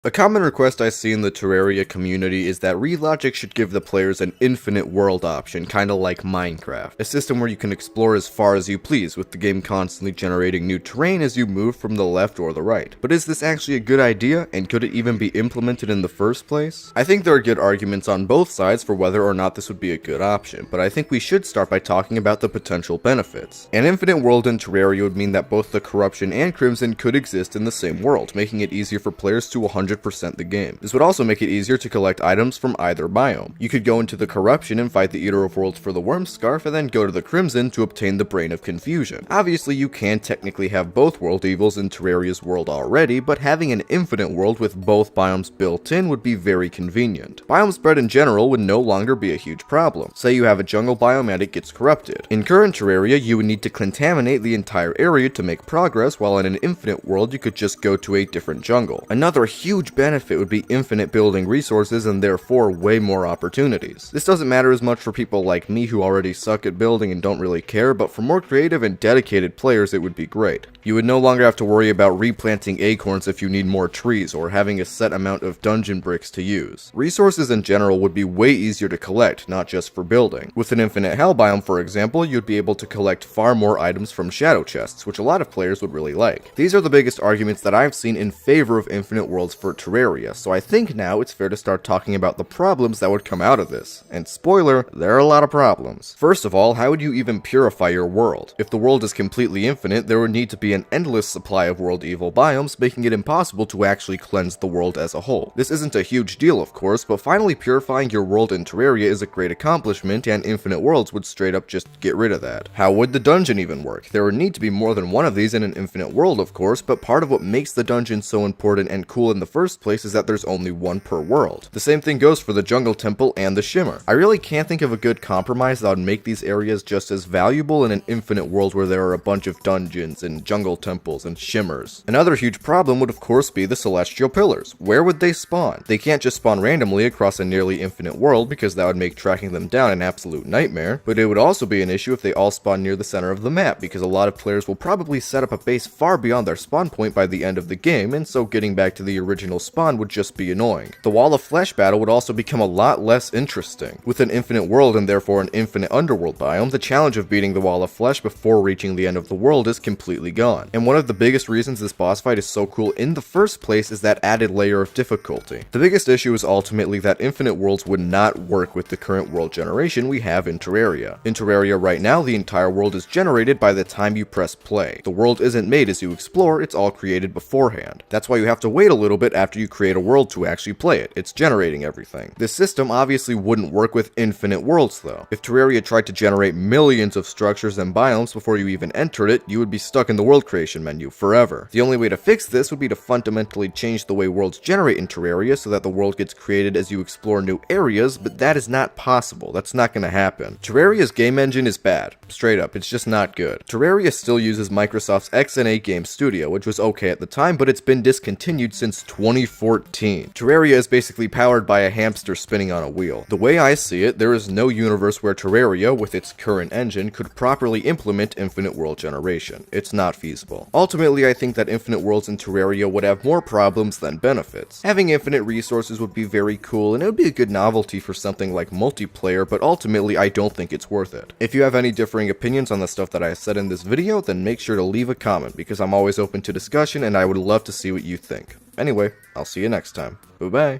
A common request I see in the Terraria community is that Relogic should give the players an infinite world option, kinda like Minecraft. A system where you can explore as far as you please, with the game constantly generating new terrain as you move from the left or the right. But is this actually a good idea, and could it even be implemented in the first place? I think there are good arguments on both sides for whether or not this would be a good option, but I think we should start by talking about the potential benefits. An infinite world in Terraria would mean that both the Corruption and Crimson could exist in the same world, making it easier for players to 100% the game. This would also make it easier to collect items from either biome. You could go into the Corruption and fight the Eater of Worlds for the Worm Scarf, and then go to the Crimson to obtain the Brain of Confusion. Obviously, you can technically have both world evils in Terraria's world already, but having an infinite world with both biomes built in would be very convenient. Biome spread in general would no longer be a huge problem. Say you have a jungle biome and it gets corrupted. In current Terraria, you would need to contaminate the entire area to make progress, while in an infinite world, you could just go to a different jungle. Another huge benefit would be infinite building resources and therefore way more opportunities. This doesn't matter as much for people like me who already suck at building and don't really care, but for more creative and dedicated players it would be great. You would no longer have to worry about replanting acorns if you need more trees, or having a set amount of dungeon bricks to use. Resources in general would be way easier to collect, not just for building. With an infinite hell biome, for example, you'd be able to collect far more items from shadow chests, which a lot of players would really like. These are the biggest arguments that I've seen in favor of infinite worlds for Terraria, so I think now it's fair to start talking about the problems that would come out of this. And spoiler, there are a lot of problems. First of all, how would you even purify your world? If the world is completely infinite, there would need to be an endless supply of world evil biomes, making it impossible to actually cleanse the world as a whole. This isn't a huge deal, of course, but finally purifying your world in Terraria is a great accomplishment, and infinite worlds would straight up just get rid of that. How would the dungeon even work? There would need to be more than one of these in an infinite world, of course, but part of what makes the dungeon so important and cool in the first place is that there's only one per world. The same thing goes for the jungle temple and the shimmer. I really can't think of a good compromise that would make these areas just as valuable in an infinite world where there are a bunch of dungeons and jungle temples and shimmers. Another huge problem would of course be the celestial pillars. Where would they spawn? They can't just spawn randomly across a nearly infinite world, because that would make tracking them down an absolute nightmare, but it would also be an issue if they all spawn near the center of the map, because a lot of players will probably set up a base far beyond their spawn point by the end of the game, and so getting back to the original spawn would just be annoying. The Wall of Flesh battle would also become a lot less interesting. With an infinite world and therefore an infinite underworld biome, the challenge of beating the Wall of Flesh before reaching the end of the world is completely gone. And one of the biggest reasons this boss fight is so cool in the first place is that added layer of difficulty. The biggest issue is ultimately that infinite worlds would not work with the current world generation we have in Terraria. In Terraria right now, the entire world is generated by the time you press play. The world isn't made as you explore, it's all created beforehand. That's why you have to wait a little bit after you create a world to actually play it. It's generating everything. This system obviously wouldn't work with infinite worlds though. If Terraria tried to generate millions of structures and biomes before you even entered it, you would be stuck in the world creation menu forever. The only way to fix this would be to fundamentally change the way worlds generate in Terraria so that the world gets created as you explore new areas, but that is not possible. That's not gonna happen. Terraria's game engine is bad. Straight up, it's just not good. Terraria still uses Microsoft's XNA Game Studio, which was okay at the time, but it's been discontinued since 2014. Terraria is basically powered by a hamster spinning on a wheel. The way I see it, there is no universe where Terraria, with its current engine, could properly implement infinite world generation. It's not feasible. Ultimately, I think that infinite worlds in Terraria would have more problems than benefits. Having infinite resources would be very cool, and it would be a good novelty for something like multiplayer, but ultimately I don't think it's worth it. If you have any differing opinions on the stuff that I said in this video, then make sure to leave a comment, because I'm always open to discussion and I would love to see what you think. Anyway, I'll see you next time. Bye-bye.